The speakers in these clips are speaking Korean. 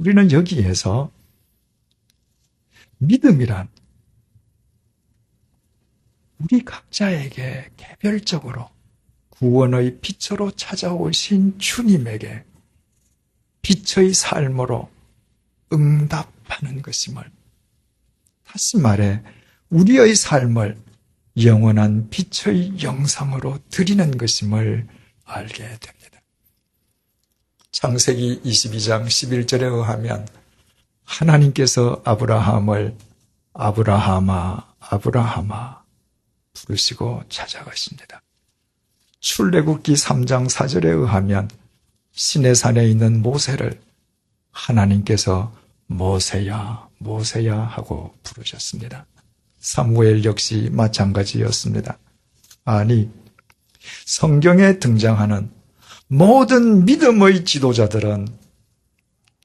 우리는 여기에서 믿음이란 우리 각자에게 개별적으로 구원의 빛으로 찾아오신 주님에게 빛의 삶으로 응답하는 것임을, 다시 말해 우리의 삶을 영원한 빛의 영상으로 드리는 것임을 알게 됩니다. 창세기 22장 11절에 의하면 하나님께서 아브라함을 아브라함아 아브라함아 부르시고 찾아가십니다. 출애굽기 3장 4절에 의하면 시내산에 있는 모세를 하나님께서 모세야 모세야 하고 부르셨습니다. 사무엘 역시 마찬가지였습니다. 아니, 성경에 등장하는 모든 믿음의 지도자들은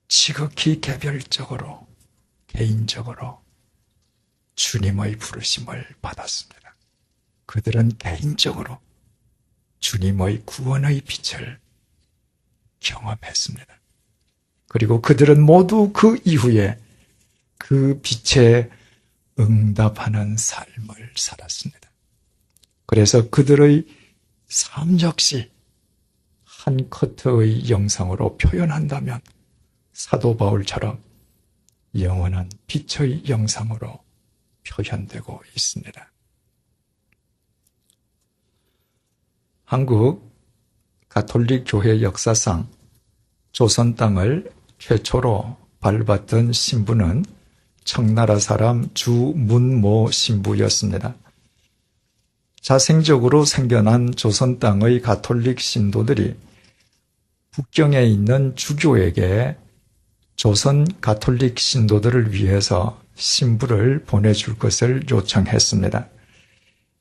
지극히 개별적으로, 개인적으로 주님의 부르심을 받았습니다. 그들은 개인적으로 주님의 구원의 빛을 경험했습니다. 그리고 그들은 모두 그 이후에 그 빛에 응답하는 삶을 살았습니다. 그래서 그들의 삶 역시 한 커트의 영상으로 표현한다면 사도 바울처럼 영원한 빛의 영상으로 표현되고 있습니다. 한국 가톨릭 교회 역사상 조선 땅을 최초로 밟았던 신부는 청나라 사람 주문모 신부였습니다. 자생적으로 생겨난 조선 땅의 가톨릭 신도들이 북경에 있는 주교에게 조선 가톨릭 신도들을 위해서 신부를 보내줄 것을 요청했습니다.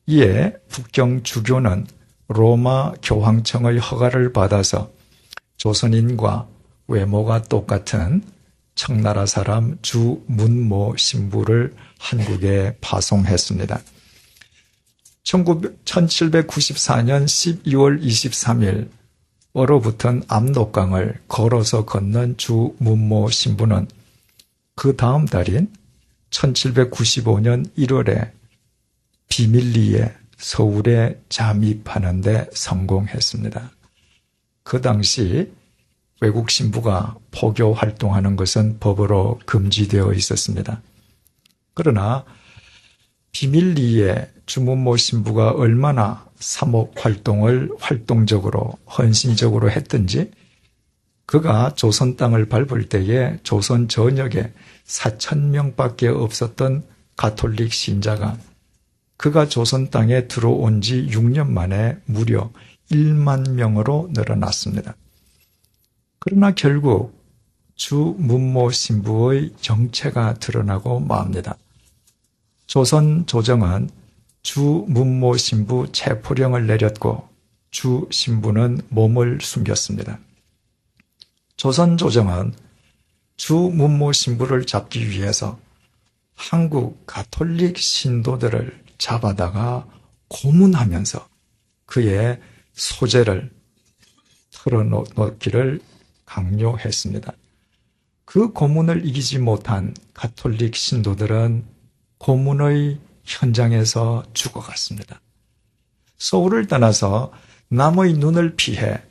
이에 북경 주교는 로마 교황청의 허가를 받아서 조선인과 외모가 똑같은 청나라 사람 주문모 신부를 한국에 파송했습니다. 1794년 12월 23일 얼어붙은 압록강을 걸어서 건넌 주문모 신부는 그 다음 달인 1795년 1월에 비밀리에 서울에 잠입하는 데 성공했습니다. 그 당시 외국 신부가 포교 활동하는 것은 법으로 금지되어 있었습니다. 그러나 비밀리에 주문모 신부가 얼마나 사목 활동을 활동적으로 헌신적으로 했든지 그가 조선 땅을 밟을 때에 조선 전역에 4,000명밖에 없었던 가톨릭 신자가 그가 조선 땅에 들어온 지 6년 만에 무려 1만 명으로 늘어났습니다. 그러나 결국 주문모 신부의 정체가 드러나고 맙니다. 조선 조정은 주문모 신부 체포령을 내렸고 주 신부는 몸을 숨겼습니다. 조선 조정은 주문모 신부를 잡기 위해서 한국 가톨릭 신도들을 잡아다가 고문하면서 그의 소재를 털어놓기를 강요했습니다. 그 고문을 이기지 못한 가톨릭 신도들은 고문의 현장에서 죽어갔습니다. 서울을 떠나서 남의 눈을 피해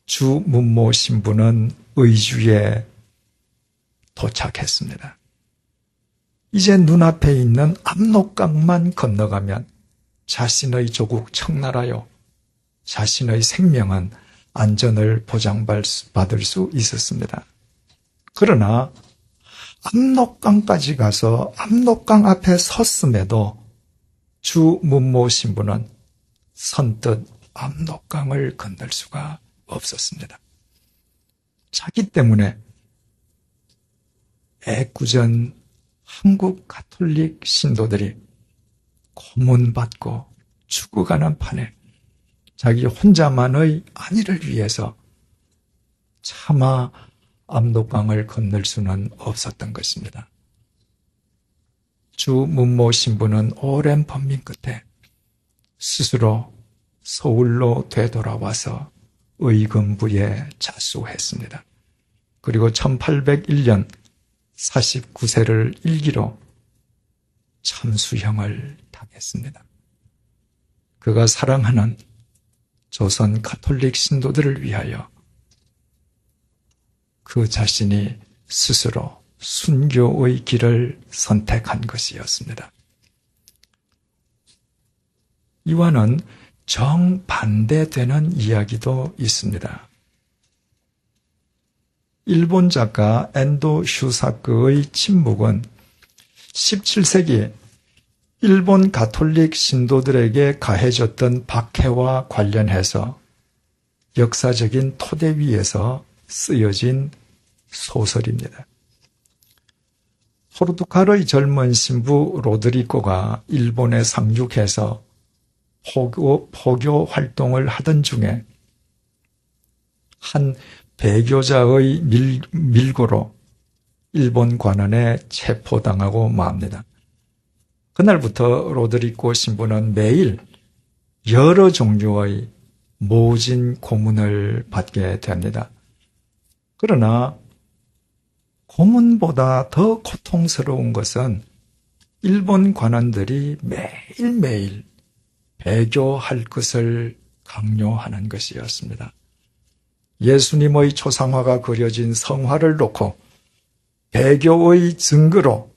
주문모 신부는 의주에 도착했습니다. 이제 눈앞에 있는 압록강만 건너가면 자신의 조국 청나라요, 자신의 생명은 안전을 보장받을 수 있었습니다. 그러나 압록강까지 가서 압록강 앞에 섰음에도 주문모 신부는 선뜻 압록강을 건널 수가 없었습니다. 자기 때문에 애꿎은 한국 가톨릭 신도들이 고문받고 죽어가는 판에 자기 혼자만의 안위를 위해서 차마 압록강을 건널 수는 없었던 것입니다. 주문모 신부는 오랜 번민 끝에 스스로 서울로 되돌아와서 의금부에 자수했습니다. 그리고 1801년 49세를 일기로 참수형을 당했습니다. 그가 사랑하는 조선 가톨릭 신도들을 위하여 그 자신이 스스로 순교의 길을 선택한 것이었습니다. 이와는 정반대되는 이야기도 있습니다. 일본 작가 엔도 슈사크의 침묵은 17세기 일본 가톨릭 신도들에게 가해졌던 박해와 관련해서 역사적인 토대 위에서 쓰여진 소설입니다. 포르투갈의 젊은 신부 로드리고가 일본에 상륙해서 포교 활동을 하던 중에 한 배교자의 밀고로 일본 관원에 체포당하고 맙니다. 그날부터 로드리고 신부는 매일 여러 종류의 모진 고문을 받게 됩니다. 그러나 고문보다 더 고통스러운 것은 일본 관원들이 매일매일 배교할 것을 강요하는 것이었습니다. 예수님의 초상화가 그려진 성화를 놓고 배교의 증거로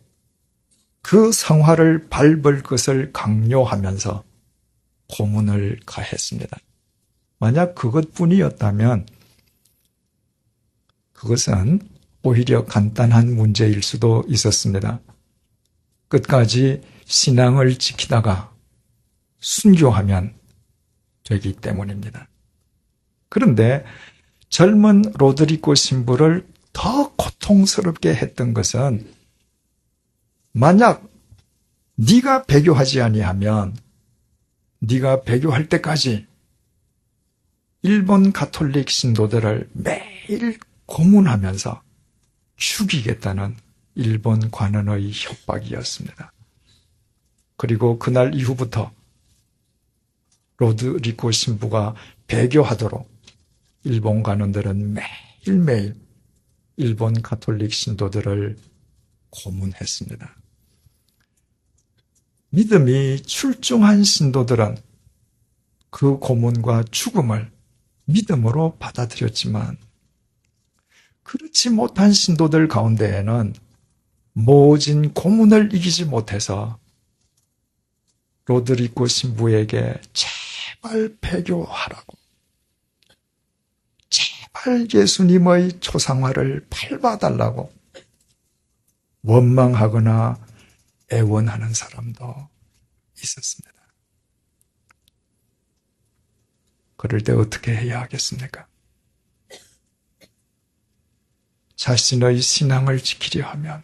그 성화를 밟을 것을 강요하면서 고문을 가했습니다. 만약 그것뿐이었다면 그것은 오히려 간단한 문제일 수도 있었습니다. 끝까지 신앙을 지키다가 순교하면 되기 때문입니다. 그런데 젊은 로드리고 신부를 더 고통스럽게 했던 것은 만약 네가 배교하지 아니하면 네가 배교할 때까지 일본 가톨릭 신도들을 매일 고문하면서 죽이겠다는 일본 관원의 협박이었습니다. 그리고 그날 이후부터 로드리고 신부가 배교하도록 일본 관원들은 매일매일 일본 가톨릭 신도들을 고문했습니다. 믿음이 출중한 신도들은 그 고문과 죽음을 믿음으로 받아들였지만 그렇지 못한 신도들 가운데에는 모진 고문을 이기지 못해서 로드리고 신부에게 제발 배교하라고, 제발 예수님의 초상화를 밟아달라고 원망하거나 애원하는 사람도 있었습니다. 그럴 때 어떻게 해야 하겠습니까? 자신의 신앙을 지키려 하면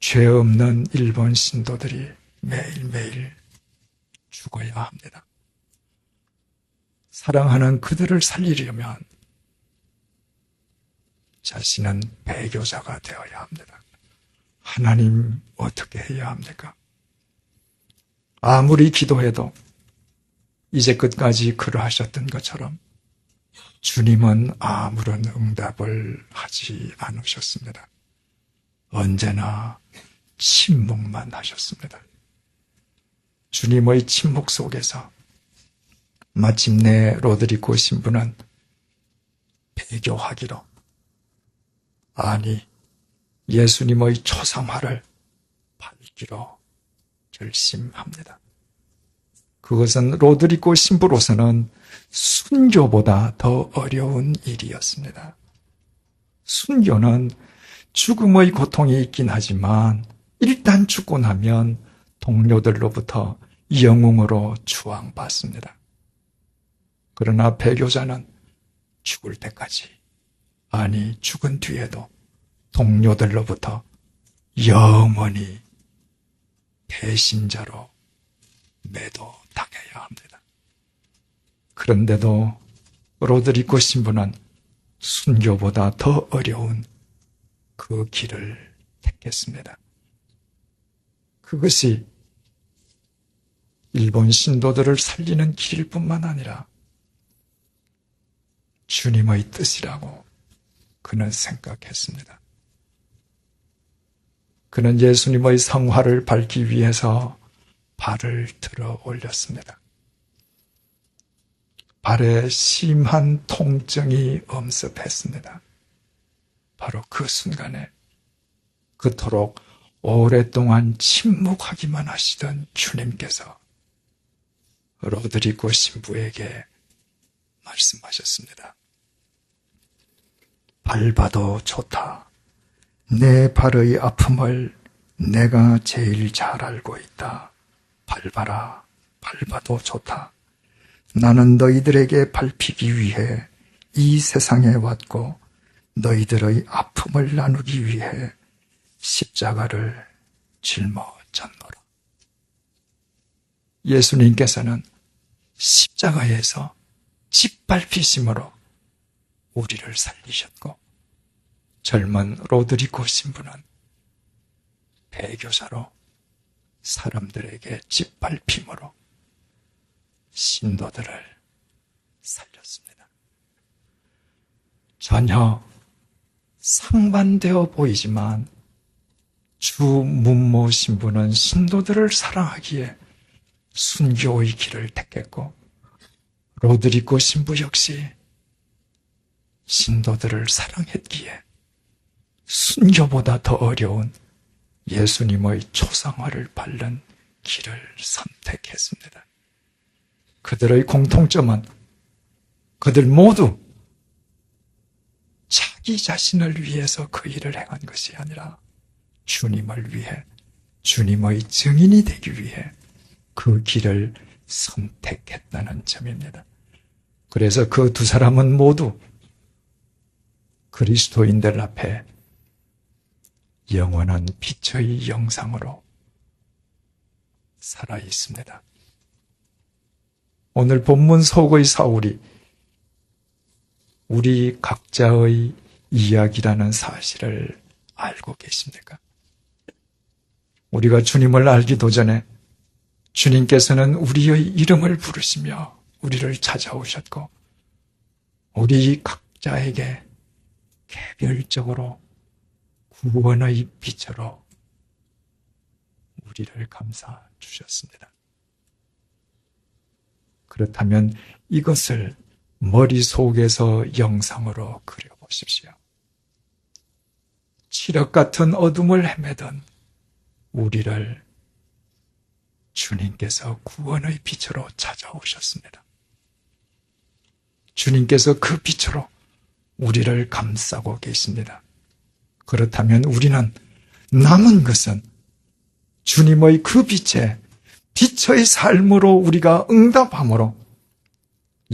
죄 없는 일본 신도들이 매일매일 죽어야 합니다. 사랑하는 그들을 살리려면 자신은 배교자가 되어야 합니다. 하나님 어떻게 해야 합니까? 아무리 기도해도 이제 끝까지 그러하셨던 것처럼 주님은 아무런 응답을 하지 않으셨습니다. 언제나 침묵만 하셨습니다. 주님의 침묵 속에서 마침내 로드리고 신부는 배교하기로, 아니 예수님의 초상화를 밟기로 결심합니다. 그것은 로드리고 신부로서는 순교보다 더 어려운 일이었습니다. 순교는 죽음의 고통이 있긴 하지만 일단 죽고 나면 동료들로부터 영웅으로 추앙받습니다. 그러나 배교자는 죽을 때까지, 아니 죽은 뒤에도 동료들로부터 영원히 배신자로 매도당해야 합니다. 그런데도 로드리고 신부는 순교보다 더 어려운 그 길을 택했습니다. 그것이 일본 신도들을 살리는 길뿐만 아니라 주님의 뜻이라고 그는 생각했습니다. 그는 예수님의 성화를 밟기 위해서 발을 들어 올렸습니다. 발에 심한 통증이 엄습했습니다. 바로 그 순간에 그토록 오랫동안 침묵하기만 하시던 주님께서 로드리고 신부에게 말씀하셨습니다. 밟아도 좋다. 내 발의 아픔을 내가 제일 잘 알고 있다. 밟아라. 밟아도 좋다. 나는 너희들에게 밟히기 위해 이 세상에 왔고 너희들의 아픔을 나누기 위해 십자가를 짊어졌노라. 예수님께서는 십자가에서 짓밟히심으로 우리를 살리셨고 젊은 로드리고 신부는 배교사로 사람들에게 짓밟힘으로 신도들을 살렸습니다. 전혀 상반되어 보이지만 주 문모 신부는 신도들을 사랑하기에 순교의 길을 택했고 로드리고 신부 역시 신도들을 사랑했기에 순교보다 더 어려운 예수님의 초상화를 밟는 길을 선택했습니다. 그들의 공통점은 그들 모두 자기 자신을 위해서 그 일을 행한 것이 아니라 주님을 위해, 주님의 증인이 되기 위해 그 길을 선택했다는 점입니다. 그래서 그 두 사람은 모두 그리스도인들 앞에 영원한 빛의 영상으로 살아 있습니다. 오늘 본문 속의 사울이 우리 각자의 이야기라는 사실을 알고 계십니까? 우리가 주님을 알기도 전에 주님께서는 우리의 이름을 부르시며 우리를 찾아오셨고 우리 각자에게 개별적으로 구원의 빛으로 우리를 감싸 주셨습니다. 그렇다면 이것을 머릿속에서 영상으로 그려보십시오. 칠흑 같은 어둠을 헤매던 우리를 주님께서 구원의 빛으로 찾아오셨습니다. 주님께서 그 빛으로 우리를 감싸고 계십니다. 그렇다면 우리는 남은 것은 주님의 그 빛의 삶으로 우리가 응답함으로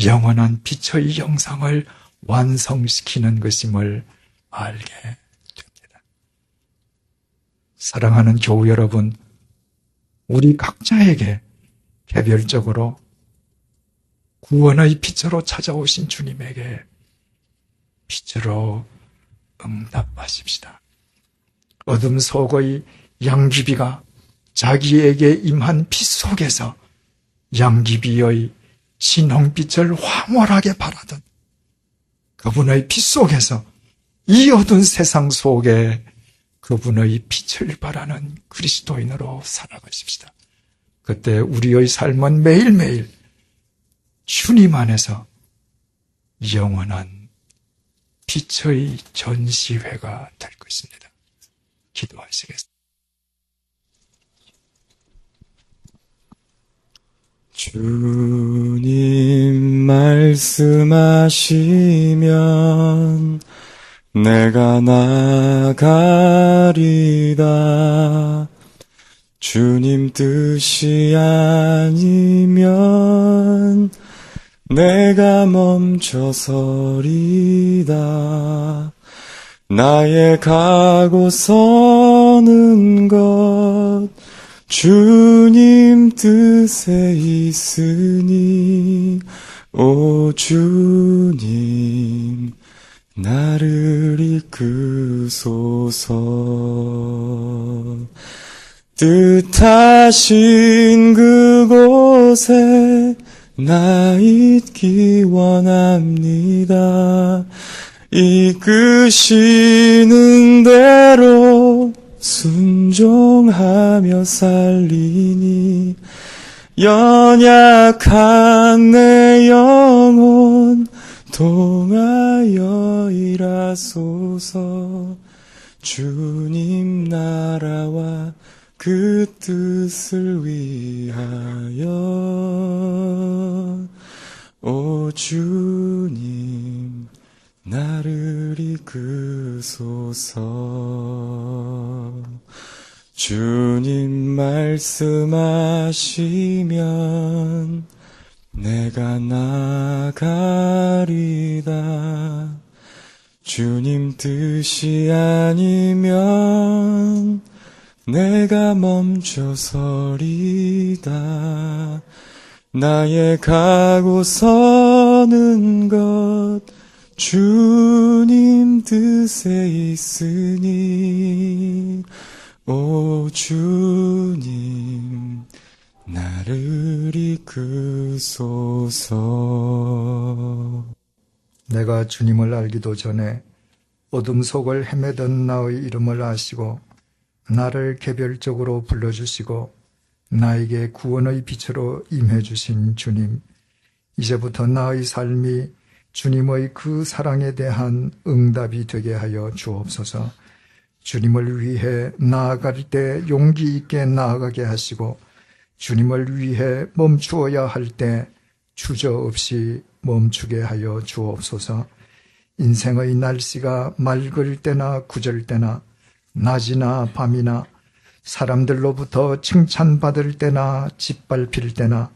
영원한 빛의 영상을 완성시키는 것임을 알게 됩니다. 사랑하는 교우 여러분, 우리 각자에게 개별적으로 구원의 빛으로 찾아오신 주님에게 빛으로 응답하십시다. 어둠 속의 양귀비가 자기에게 임한 빛 속에서 양귀비의 진홍빛을 황홀하게 바라던 그분의 빛 속에서 이 어두운 세상 속에 그분의 빛을 바라는 그리스도인으로 살아가십시다. 그때 우리의 삶은 매일매일 주님 안에서 영원한 빛의 전시회가 될 것입니다. 기도하시겠습니다. 주님 말씀하시면 내가 나가리다. 주님 뜻이 아니면 내가 멈춰서리다. 나의 가고 서는 것 주님 뜻에 있으니 오 주님 나를 이끄소서. 뜻하신 그곳에 나 있기 원합니다. 이끄시는 대로 순종하며 살리니 연약한 내 영혼 통하여 일하소서. 주님 나라와 그 뜻을 위하여 오 주님 나를 이끄소서. 주님 말씀하시면 내가 나가리다. 주님 뜻이 아니면 내가 멈춰서리다. 나의 가고 서는 것 주님 뜻에 있으니 오 주님 나를 이끄소서. 내가 주님을 알기도 전에 어둠 속을 헤매던 나의 이름을 아시고 나를 개별적으로 불러주시고 나에게 구원의 빛으로 임해주신 주님, 이제부터 나의 삶이 주님의 그 사랑에 대한 응답이 되게 하여 주옵소서. 주님을 위해 나아갈 때 용기 있게 나아가게 하시고 주님을 위해 멈추어야 할 때 주저없이 멈추게 하여 주옵소서. 인생의 날씨가 맑을 때나 구절 때나 낮이나 밤이나 사람들로부터 칭찬받을 때나 짓밟힐 때나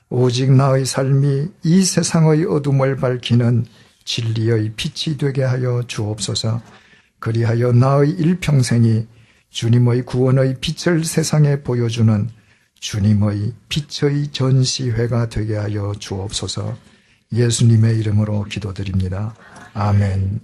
오직 나의 삶이 이 세상의 어둠을 밝히는 진리의 빛이 되게 하여 주옵소서. 그리하여 나의 일평생이 주님의 구원의 빛을 세상에 보여주는 주님의 빛의 전시회가 되게 하여 주옵소서. 예수님의 이름으로 기도드립니다. 아멘.